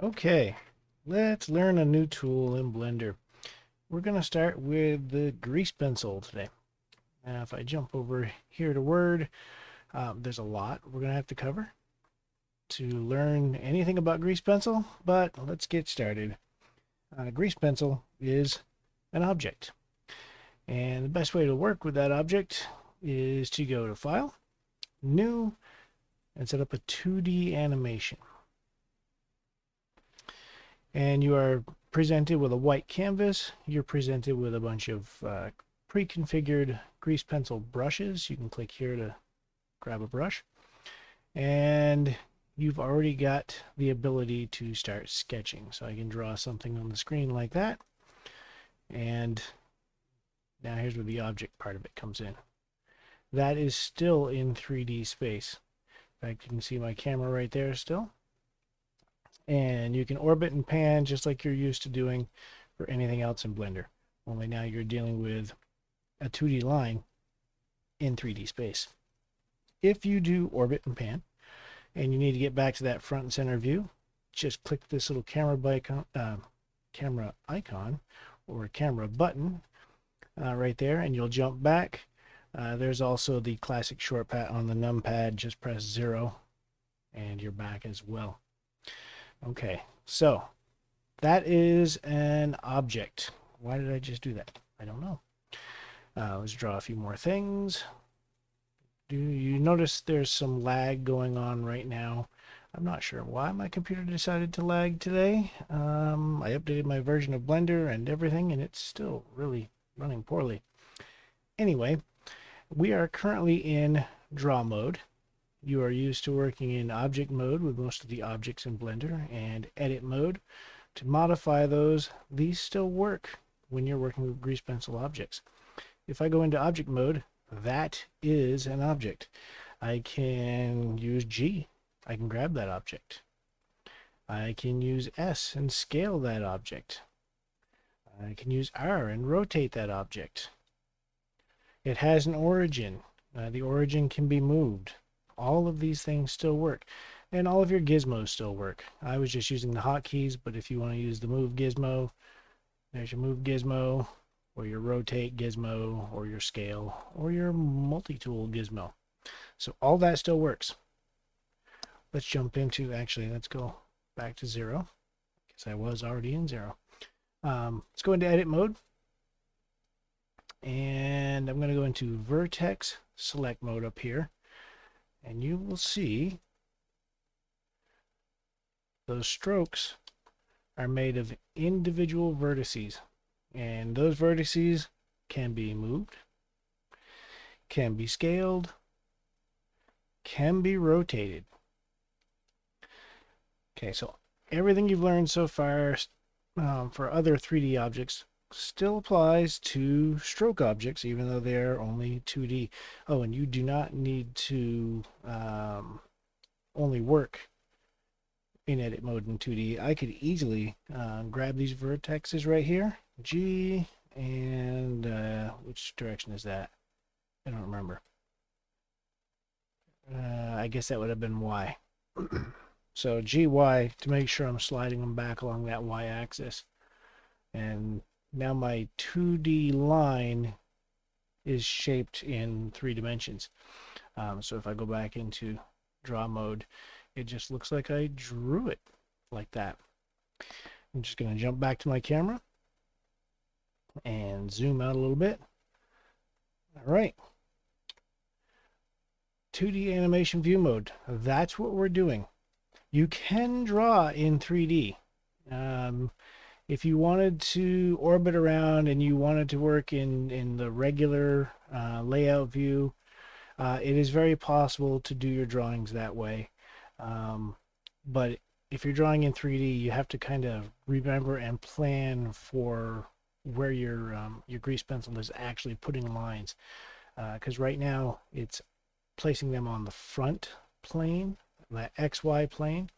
Okay, let's learn a new tool in Blender. We're going to start with the grease pencil today. Now, if I jump over here to Word, there's a lot we're going to have to cover to learn anything about grease pencil, but let's get started. Grease pencil is an object, and the best way to work with that object is to go to File, New, and set up a 2D animation. And you are presented with a white canvas. You're presented with a bunch of pre-configured grease pencil brushes. You can click here to grab a brush. And you've already got the ability to start sketching. So I can draw something on the screen like that. And now here's where the object part of it comes in. That is still in 3D space. In fact, you can see my camera right there still. And you can orbit and pan just like you're used to doing for anything else in Blender. Only now you're dealing with a 2D line in 3D space. If you do orbit and pan, and you need to get back to that front and center view, just click this little camera icon or camera button right there, and you'll jump back. There's also the classic shortcut on the numpad. Just press 0, and you're back as well. Okay, so that is an object. Why did I just do that? I don't know. Let's draw a few more things. Do you notice there's some lag going on right now? I'm not sure why my computer decided to lag today. I updated my version of Blender and everything, and it's still really running poorly. Anyway, we are currently in draw mode. You are used to working in object mode with most of the objects in Blender, and edit mode. To modify those, these still work when you're working with grease pencil objects. If I go into object mode, that is an object. I can use G. I can grab that object. I can use S and scale that object. I can use R and rotate that object. It has an origin. The origin can be moved. All of these things still work, and all of your gizmos still work. I was just using the hotkeys, but if you want to use the move gizmo, there's your move gizmo, or your rotate gizmo, or your scale, or your multi-tool gizmo. So all that still works. Let's jump into, actually, let's go back to 0, because I was already in 0. Let's go into edit mode, and I'm going to go into vertex select mode up here. And you will see those strokes are made of individual vertices. And those vertices can be moved, can be scaled, can be rotated. Okay, so everything you've learned so far for other 3D objects still applies to stroke objects, even though they're only 2D. Oh, and you do not need to only work in edit mode in 2D. I could easily grab these vertexes right here, G, and which direction is that? I don't remember. I guess that would have been Y. So GY to make sure I'm sliding them back along that Y axis. And now my 2D line is shaped in 3 dimensions. So if I go back into draw mode, it just looks like I drew it like that. I'm just going to jump back to my camera and zoom out a little bit. All right. 2D animation view mode. That's what we're doing. You can draw in 3D. If you wanted to orbit around and you wanted to work in the regular layout view, it is very possible to do your drawings that way. But if you're drawing in 3D, you have to kind of remember and plan for where your grease pencil is actually putting lines. Because right now it's placing them on the front plane, the XY plane,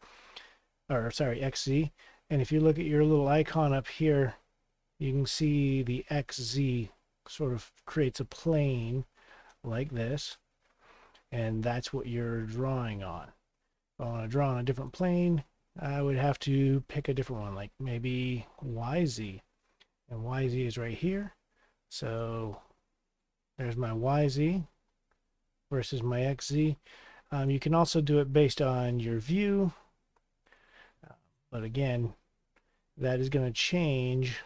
or sorry, XZ. And if you look at your little icon up here, you can see the XZ sort of creates a plane like this. And that's what you're drawing on. If I want to draw on a different plane, I would have to pick a different one, like maybe YZ. And YZ is right here. So there's my YZ versus my XZ. You can also do it based on your view. But again, that is going to change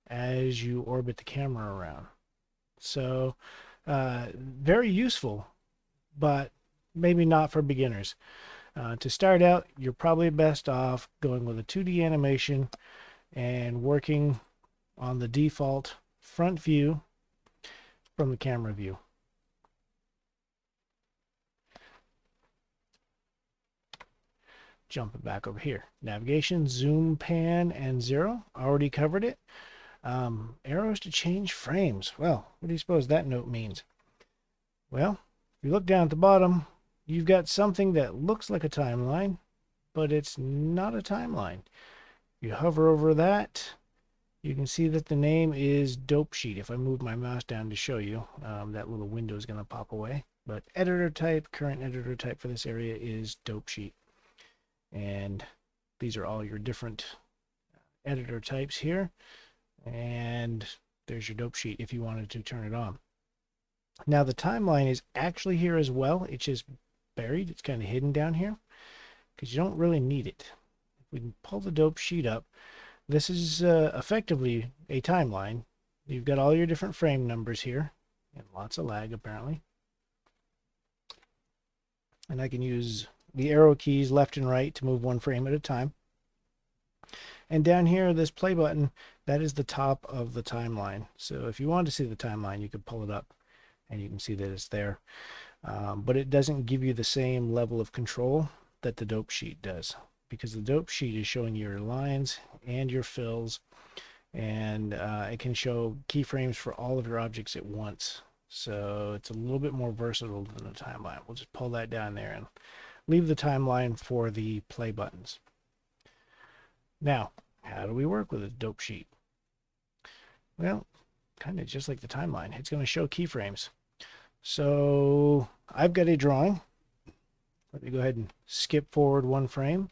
as you orbit the camera around. So very useful, but maybe not for beginners. To start out, you're probably best off going with a 2D animation and working on the default front view from the camera view. Jumping back over here. Navigation, zoom, pan, and 0. Already covered it. Arrows to change frames. Well, what do you suppose that note means? Well, if you look down at the bottom, you've got something that looks like a timeline, but it's not a timeline. You hover over that, you can see that the name is Dope Sheet. If I move my mouse down to show you, that little window is going to pop away. But editor type, current editor type for this area is Dope Sheet. And these are all your different editor types here. And there's your Dope Sheet if you wanted to turn it on. Now the timeline is actually here as well. It's just buried. It's kind of hidden down here because you don't really need it. If we can pull the Dope Sheet up, this is effectively a timeline. You've got all your different frame numbers here and lots of lag apparently. And I can use the arrow keys left and right to move one frame at a time. And down here, this play button, that is the top of the timeline. So if you want to see the timeline, you could pull it up and you can see that it's there. But it doesn't give you the same level of control that the Dope Sheet does, because the Dope Sheet is showing your lines and your fills, and it can show keyframes for all of your objects at once. So it's a little bit more versatile than the timeline. We'll just pull that down there and leave the timeline for the play buttons. Now, how do we work with a Dope Sheet? Well, kind of just like the timeline. It's going to show keyframes. So I've got a drawing. Let me go ahead and skip forward one frame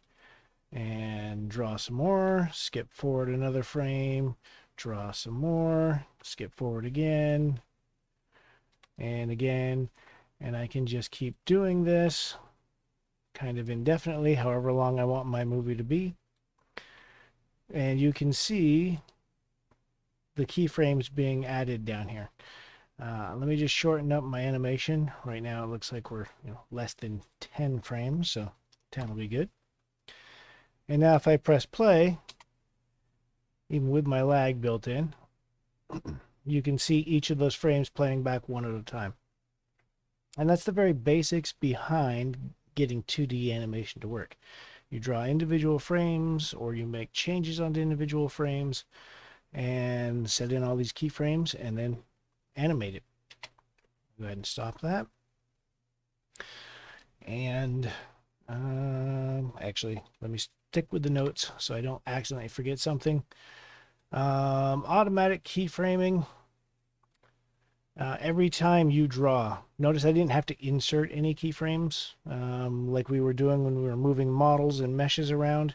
and draw some more. Skip forward another frame, draw some more, skip forward again and again. And I can just keep doing this kind of indefinitely, however long I want my movie to be. And you can see the keyframes being added down here. Let me just shorten up my animation. Right now it looks like we're less than 10 frames, so 10 will be good. And now if I press play, even with my lag built in, you can see each of those frames playing back one at a time. And that's the very basics behind getting 2D animation to work. You draw individual frames, or you make changes on the individual frames and set in all these keyframes and then animate it. Go ahead and stop that. And actually, let me stick with the notes so I don't accidentally forget something. Automatic keyframing. Every time you draw, notice I didn't have to insert any keyframes like we were doing when we were moving models and meshes around.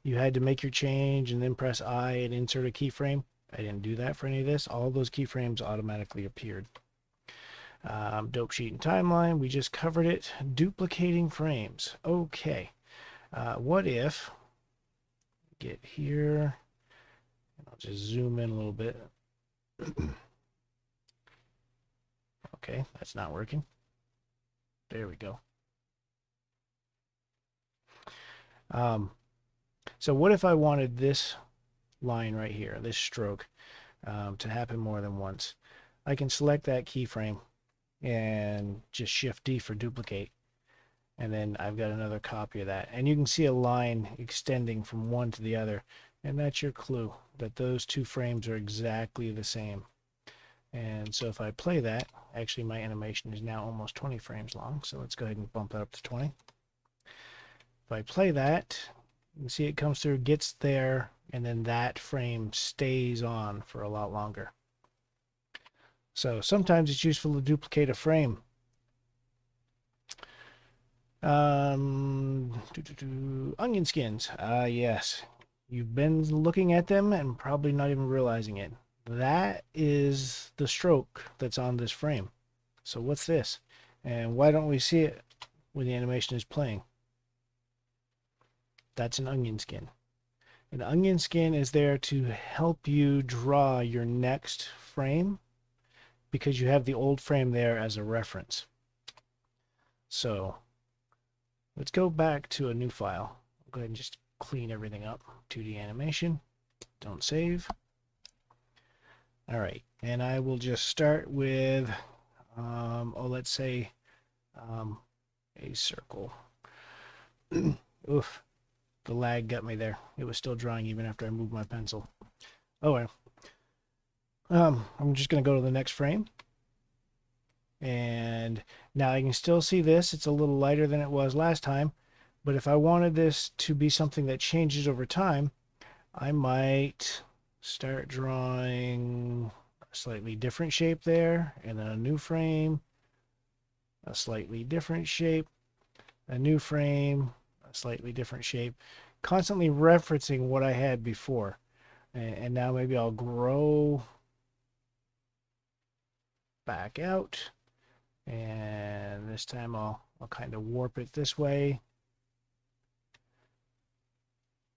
You had to make your change and then press I and insert a keyframe. I didn't do that for any of this. All those keyframes automatically appeared. Dope Sheet and timeline, we just covered it. Duplicating frames. Okay. What if, get here, and I'll just zoom in a little bit. Okay, that's not working. There we go. So what if I wanted this line right here, this stroke, to happen more than once? I can select that keyframe and just Shift D for duplicate. And then I've got another copy of that. And you can see a line extending from one to the other. And that's your clue that those two frames are exactly the same. And so if I play that, actually my animation is now almost 20 frames long. So let's go ahead and bump it up to 20. If I play that, you can see it comes through, gets there, and then that frame stays on for a lot longer. So sometimes it's useful to duplicate a frame. Onion skins. Yes. You've been looking at them and probably not even realizing it. That is the stroke that's on this frame. So what's this? And why don't we see it when the animation is playing? That's an onion skin. An onion skin is there to help you draw your next frame because you have the old frame there as a reference. So let's go back to a new file. I'll go ahead and just clean everything up. 2D animation. Don't save. All right. And I will just start with, let's say a circle. Oof. The lag got me there. It was still drawing even after I moved my pencil. Oh well. I'm just going to go to the next frame. And now I can still see this. It's a little lighter than it was last time. But if I wanted this to be something that changes over time, I might start drawing a slightly different shape there, and then a new frame, a slightly different shape, a new frame, a slightly different shape, constantly referencing what I had before. And now maybe I'll grow back out, and this time I'll kind of warp it this way.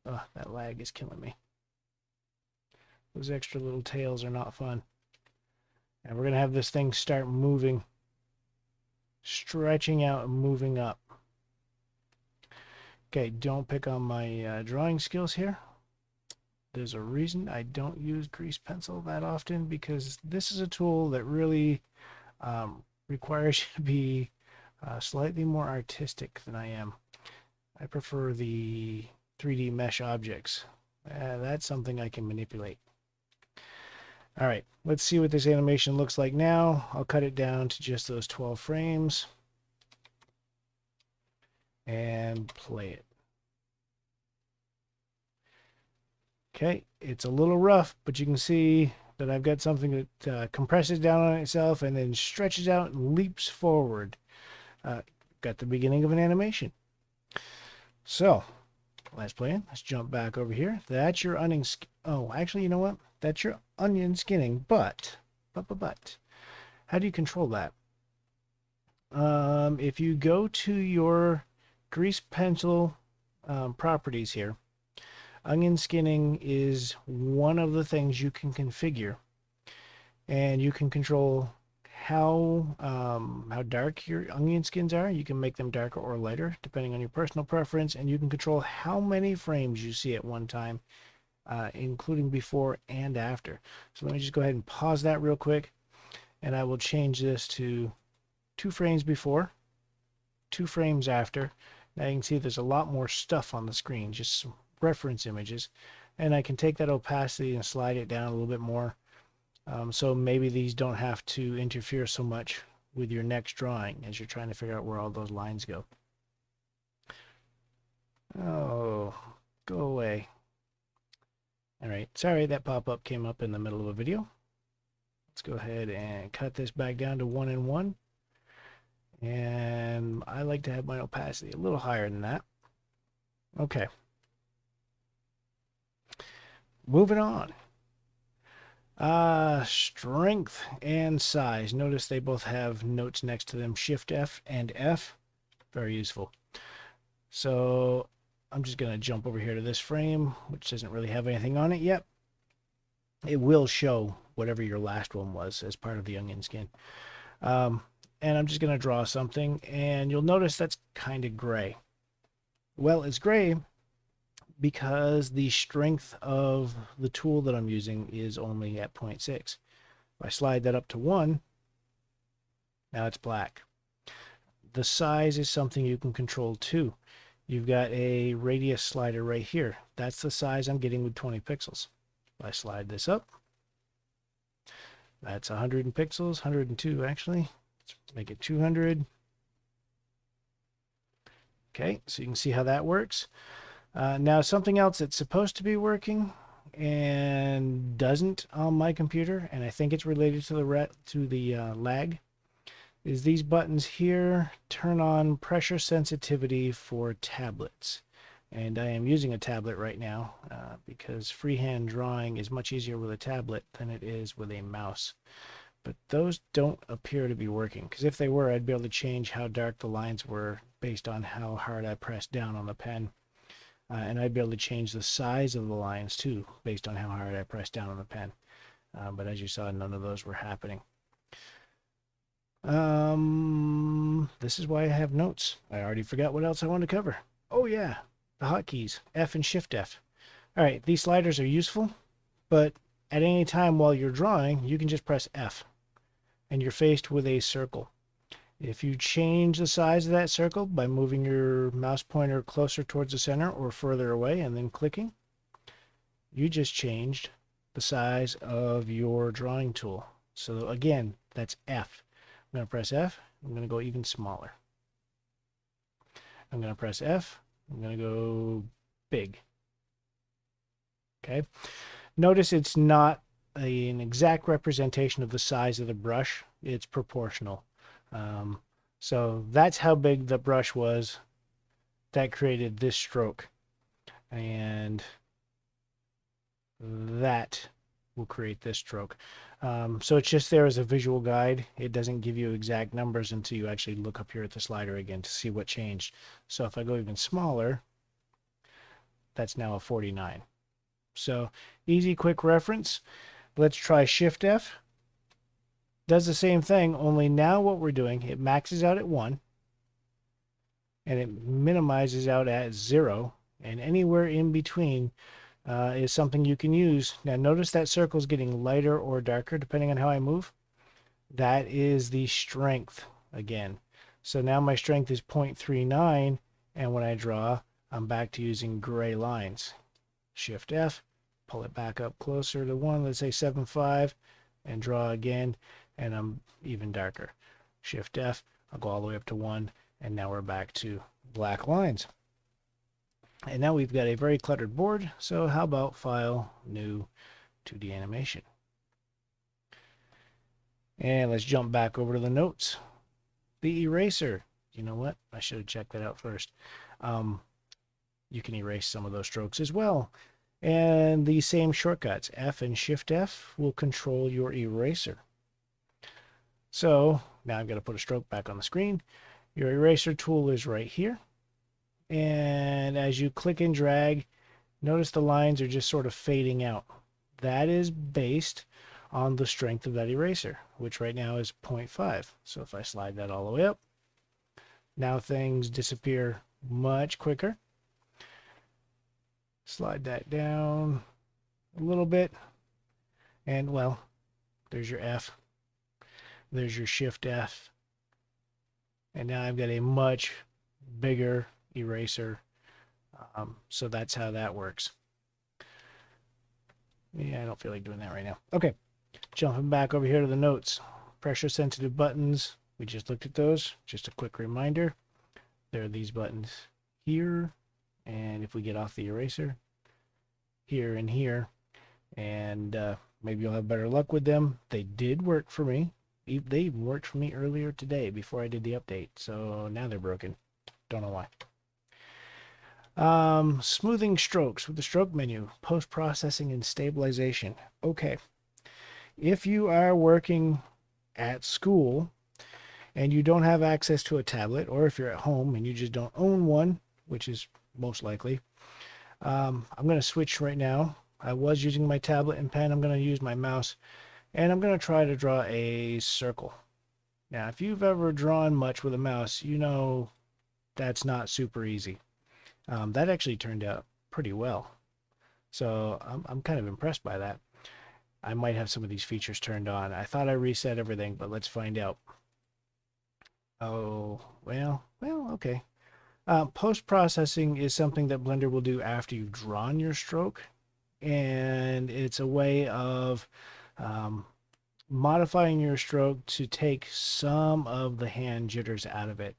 Oh, that lag is killing me. Those extra little tails are not fun. And we're going to have this thing start moving, stretching out and moving up. Okay, don't pick on my drawing skills here. There's a reason I don't use grease pencil that often, because this is a tool that really requires you to be slightly more artistic than I am. I prefer the 3D mesh objects. That's something I can manipulate. All right, let's see what this animation looks like now. I'll cut it down to just those 12 frames and play it. Okay, it's a little rough, but you can see that I've got something that compresses down on itself and then stretches out and leaps forward. Got the beginning of an animation. So, let's play it. Let's jump back over here. That's your onion. Oh, actually, you know what? That's your onion skinning. But, how do you control that? If you go to your grease pencil properties here, onion skinning is one of the things you can configure, and you can control how dark your onion skins are. You can make them darker or lighter depending on your personal preference, and you can control how many frames you see at one time, including before and after. So let me just go ahead and pause that real quick, and I will change this to 2 frames before, 2 frames after. Now you can see there's a lot more stuff on the screen, just some reference images, and I can take that opacity and slide it down a little bit more. So maybe these don't have to interfere so much with your next drawing as you're trying to figure out where all those lines go. Oh, go away. All right, sorry that pop-up came up in the middle of a video. Let's go ahead and cut this back down to 1 and 1. And I like to have my opacity a little higher than that. Okay. Moving on. Strength and size. Notice they both have notes next to them, Shift F and F. Very useful. So I'm just going to jump over here to this frame, which doesn't really have anything on it yet. It will show whatever your last one was as part of the onion skin. And I'm just going to draw something, and you'll notice that's kind of gray. Well, it's gray because the strength of the tool that I'm using is only at 0.6. If I slide that up to 1, now it's black. The size is something you can control too. You've got a radius slider right here. That's the size I'm getting with 20 pixels. If I slide this up, that's 100 pixels, 102 actually. Let's make it 200. Okay, so you can see how that works. Now something else that's supposed to be working and doesn't on my computer, and I think it's related to the lag, is these buttons here turn on pressure sensitivity for tablets. And I am using a tablet right now because freehand drawing is much easier with a tablet than it is with a mouse. But those don't appear to be working, because if they were, I'd be able to change how dark the lines were based on how hard I pressed down on the pen. And I'd be able to change the size of the lines too, based on how hard I pressed down on the pen. But as you saw, none of those were happening. This is why I have notes. I already forgot what else I wanted to cover. Oh yeah, the hotkeys, F and Shift F. All right, these sliders are useful, but at any time while you're drawing, you can just press F, and you're faced with a circle. If you change the size of that circle by moving your mouse pointer closer towards the center or further away and then clicking, you just changed the size of your drawing tool. So again, that's F. I'm going to press F. I'm going to go even smaller. I'm going to press F. I'm going to go big. Okay. Notice it's not an exact representation of the size of the brush. It's proportional. So that's how big the brush was that created this stroke. And that will create this stroke. So it's just there as a visual guide. It doesn't give you exact numbers until you actually look up here at the slider again to see what changed. So if I go even smaller, that's now a 49. So easy, quick reference. Let's try Shift F. Does the same thing, only now what we're doing, it maxes out at 1 and it minimizes out at 0, and anywhere in between is something you can use. Now notice that circle is getting lighter or darker depending on how I move. That is the strength again. So now my strength is 0.39, and when I draw, I'm back to using gray lines. Shift F, pull it back up closer to 1, let's say 7.5, and draw again, and I'm even darker. Shift F, I'll go all the way up to 1, and now we're back to black lines. And now we've got a very cluttered board, so how about File, New, 2D Animation. And let's jump back over to the notes. The eraser. You know what? I should have checked that out first. You can erase some of those strokes as well. And the same shortcuts, F and Shift F, will control your eraser. So now I've got to put a stroke back on the screen. Your eraser tool is right here. And as you click and drag, notice the lines are just sort of fading out. That is based on the strength of that eraser, which right now is 0.5. So if I slide that all the way up, now things disappear much quicker. Slide that down a little bit, and well, there's your F. There's your Shift F. And now I've got a much bigger eraser. So that's how that works. Yeah, I don't feel like doing that right now. Okay, jumping back over here to the notes. Pressure sensitive buttons. We just looked at those. Just a quick reminder. There are these buttons here. And if we get off the eraser, here and here. And maybe you'll have better luck with them. They did work for me. They even worked for me earlier today before I did the update. So now they're broken. Don't know why. Smoothing strokes with the stroke menu, post-processing and stabilization. Okay. If you are working at school and you don't have access to a tablet, or if you're at home and you just don't own one, which is most likely, I'm going to switch right now. I was using my tablet and pen. I'm going to use my mouse, and I'm going to try to draw a circle. Now, if you've ever drawn much with a mouse, you know that's not super easy. That actually turned out pretty well. So I'm kind of impressed by that. I might have some of these features turned on. I thought I reset everything, but let's find out. Oh, well, okay. Post-processing is something that Blender will do after you've drawn your stroke, and it's a way of modifying your stroke to take some of the hand jitters out of it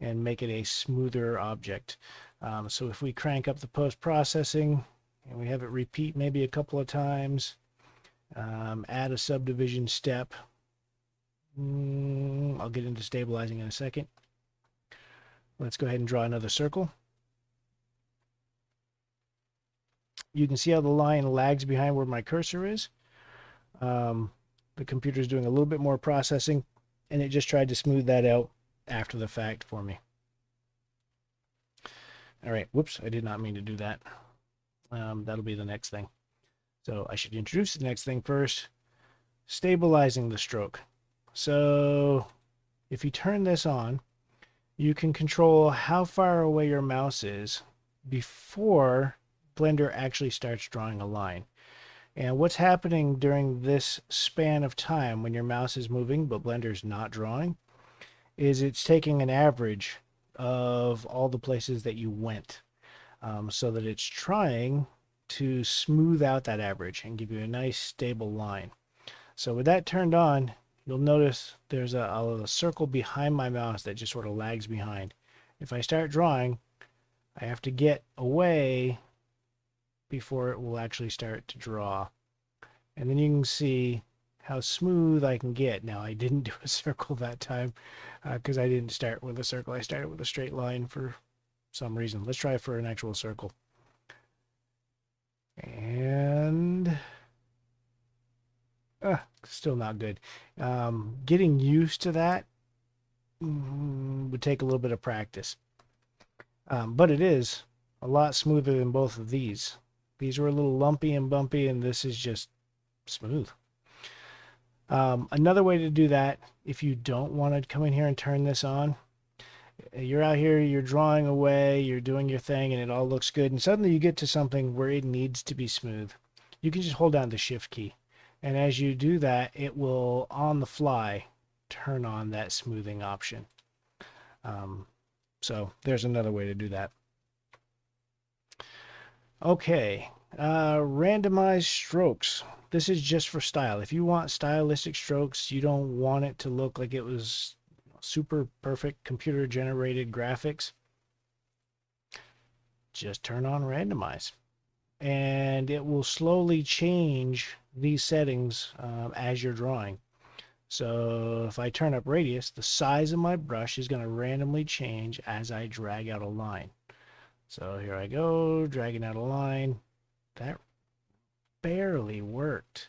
and make it a smoother object. So if we crank up the post-processing and we have it repeat maybe a couple of times, add a subdivision step, I'll get into stabilizing in a second. Let's go ahead and draw another circle. You can see how the line lags behind where my cursor is. The computer is doing a little bit more processing, and it just tried to smooth that out after the fact for me. All right, whoops, I did not mean to do that. That'll be the next thing. So I should introduce the next thing first. Stabilizing the stroke. So if you turn this on, you can control how far away your mouse is before Blender actually starts drawing a line. And what's happening during this span of time when your mouse is moving but Blender's not drawing is it's taking an average of all the places that you went, so that it's trying to smooth out that average and give you a nice stable line. So with that turned on, you'll notice there's a circle behind my mouse that just sort of lags behind. If I start drawing, I have to get away before it will actually start to draw. And then you can see how smooth I can get. Now, I didn't do a circle that time because I didn't start with a circle. I started with a straight line for some reason. Let's try for an actual circle. And still not good. Getting used to that would take a little bit of practice. But it is a lot smoother than both of these. These were a little lumpy and bumpy, and this is just smooth. Another way to do that, if you don't want to come in here and turn this on, you're out here, you're drawing away, you're doing your thing, and it all looks good, and suddenly you get to something where it needs to be smooth. You can just hold down the Shift key, and as you do that, it will, on the fly, turn on that smoothing option. So there's another way to do that. Okay, randomize strokes. This is just for style. If you want stylistic strokes, you don't want it to look like it was super perfect computer generated graphics, just turn on randomize. And it will slowly change these settings as you're drawing. So if I turn up radius, the size of my brush is going to randomly change as I drag out a line. So here I go, dragging out a line. That barely worked.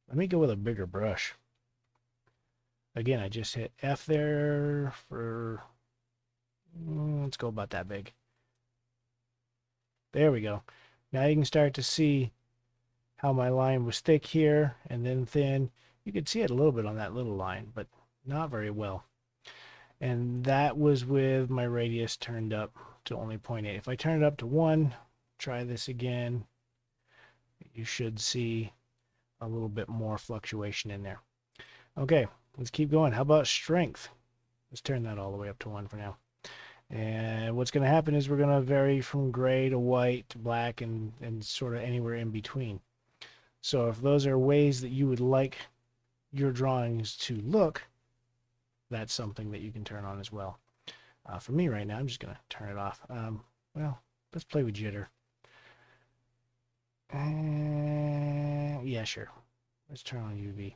Let me go with a bigger brush. Again, I just hit F there for, let's go about that big. There we go. Now you can start to see how my line was thick here and then thin. You could see it a little bit on that little line, but not very well. And that was with my radius turned up to only 0.8. If I turn it up to 1, try this again, you should see a little bit more fluctuation in there. Okay, let's keep going. How about strength? Let's turn that all the way up to 1 for now. And what's going to happen is we're going to vary from gray to white to black and sort of anywhere in between. So if those are ways that you would like your drawings to look, that's something that you can turn on as well. For me right now, I'm just going to turn it off. Well, let's play with jitter. Yeah, sure. Let's turn on UV.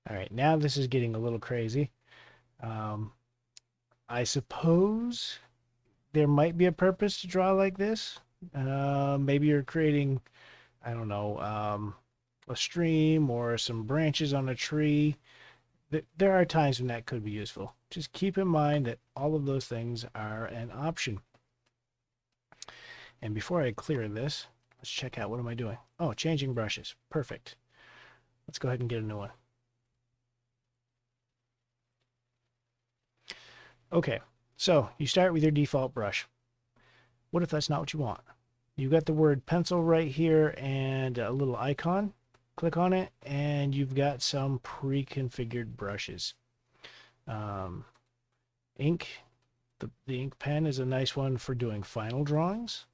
All right, now this is getting a little crazy. I suppose there might be a purpose to draw like this. Maybe you're creating, I don't know, a stream or some branches on a tree. There are times when that could be useful. Just keep in mind that all of those things are an option. And before I clear this, let's check out, what am I doing? Oh, changing brushes. Perfect. Let's go ahead and get a new one. Okay, so you start with your default brush. What if that's not what you want? You've got the word pencil right here and a little icon. Click on it and you've got some pre-configured brushes. Ink, the ink pen is a nice one for doing final drawings.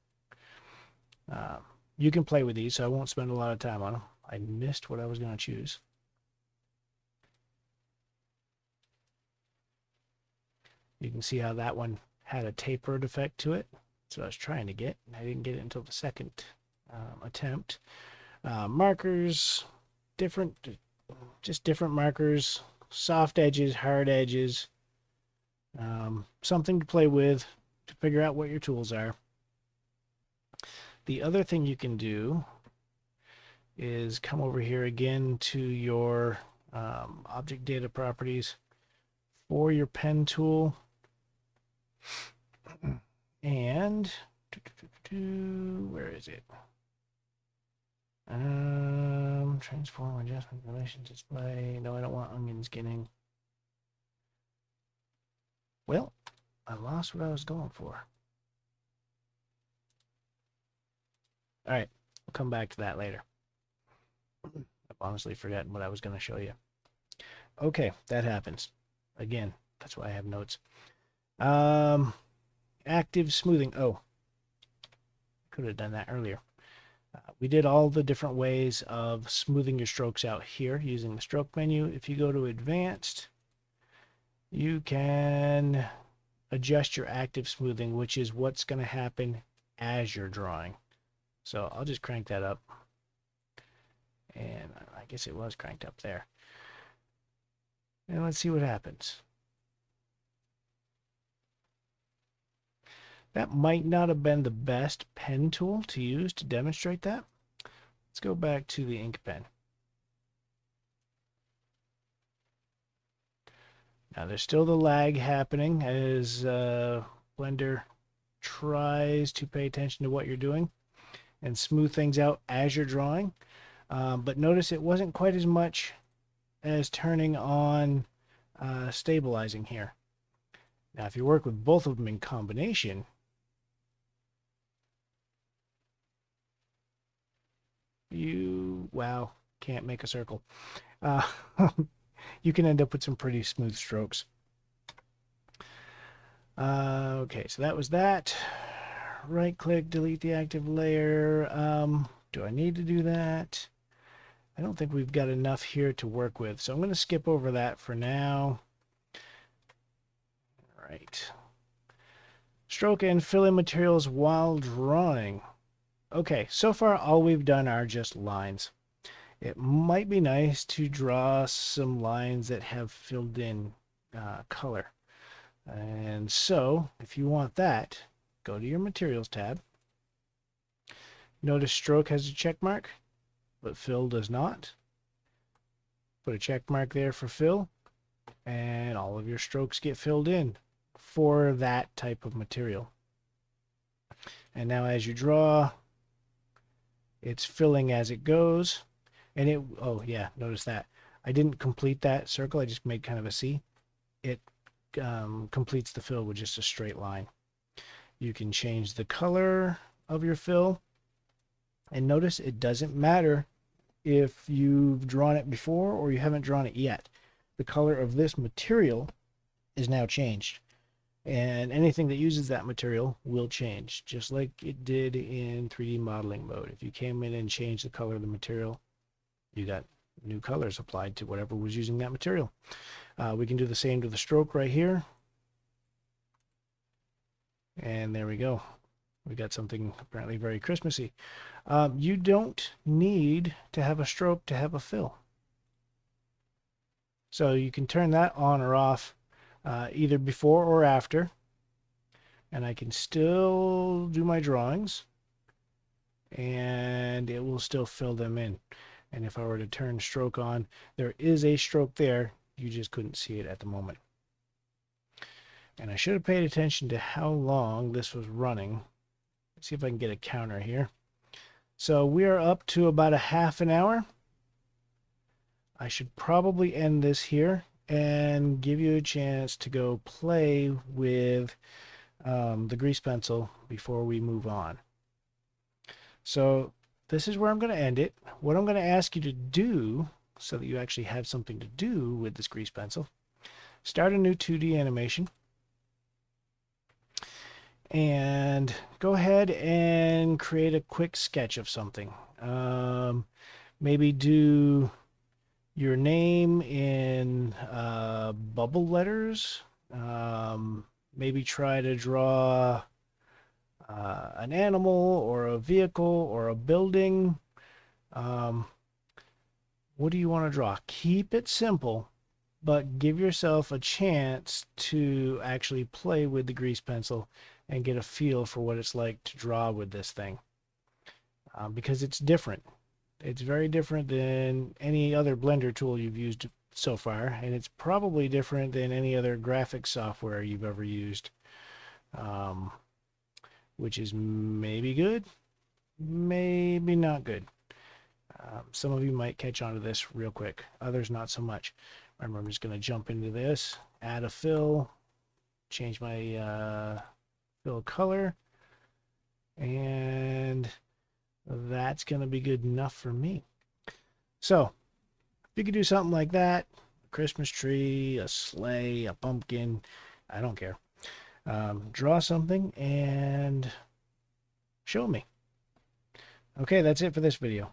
You can play with these, so I won't spend a lot of time on them. I missed what I was going to choose. You can see how that one had a tapered effect to it. That's what I was trying to get. I didn't get it until the second attempt. Markers, different just different markers, soft edges, hard edges, something to play with to figure out what your tools are. The other thing you can do is come over here again to your object data properties for your pen tool, and where is it? Transform, adjustment, relation, display. No, I don't want onion skinning. Well, I lost what I was going for. All right, we'll come back to that later. I've honestly forgotten what I was going to show you. Okay, that happens. Again, that's why I have notes. Active smoothing. Oh, could have done that earlier. We did all the different ways of smoothing your strokes out here using the stroke menu. If you go to advanced, you can adjust your active smoothing, which is what's going to happen as you're drawing. So I'll just crank that up. And I guess it was cranked up there. And let's see what happens. That might not have been the best pen tool to use to demonstrate that. Let's go back to the ink pen. Now there's still the lag happening as Blender tries to pay attention to what you're doing and smooth things out as you're drawing. But notice it wasn't quite as much as turning on stabilizing here. Now if you work with both of them in combination, wow, can't make a circle. You can end up with some pretty smooth strokes. Okay, so that was that. Right click, delete the active layer. Do I need to do that? I don't think we've got enough here to work with, so I'm going to skip over that for now. All right. Stroke and fill in materials while drawing. Okay, so far all we've done are just lines. It might be nice to draw some lines that have filled in color. And so, if you want that, go to your Materials tab. Notice Stroke has a check mark, but Fill does not. Put a check mark there for Fill, and all of your strokes get filled in for that type of material. And now as you draw, it's filling as it goes. And it, oh yeah, notice that. I didn't complete that circle, I just made kind of a C. It completes the fill with just a straight line. You can change the color of your fill. And notice it doesn't matter if you've drawn it before or you haven't drawn it yet. The color of this material is now changed. And anything that uses that material will change, just like it did in 3D modeling mode. If you came in and changed the color of the material, you got new colors applied to whatever was using that material. We can do the same to the stroke right here. And there we go. We got something apparently very Christmassy. You don't need to have a stroke to have a fill. So you can turn that on or off either before or after. And I can still do my drawings. And it will still fill them in. And if I were to turn stroke on, there is a stroke there. You just couldn't see it at the moment. And I should have paid attention to how long this was running. Let's see if I can get a counter here. So we are up to about a half an hour. I should probably end this here and give you a chance to go play with the grease pencil before we move on. So this is where I'm going to end it. What I'm going to ask you to do, so that you actually have something to do with this grease pencil, start a new 2D animation. And go ahead and create a quick sketch of something. Maybe do your name in bubble letters. Maybe try to draw an animal or a vehicle or a building. what do you want to draw? Keep it simple, but give yourself a chance to actually play with the grease pencil and get a feel for what it's like to draw with this thing. Because it's different. It's very different than any other Blender tool you've used so far, and it's probably different than any other graphics software you've ever used, um, which is maybe good, maybe not good. Some of you might catch on to this real quick, others not so much. Remember, I'm just going to jump into this, add a fill, change my fill color, and that's going to be good enough for me. So, if you could do something like that, a Christmas tree, a sleigh, a pumpkin, I don't care. Draw something and show me. Okay, that's it for this video.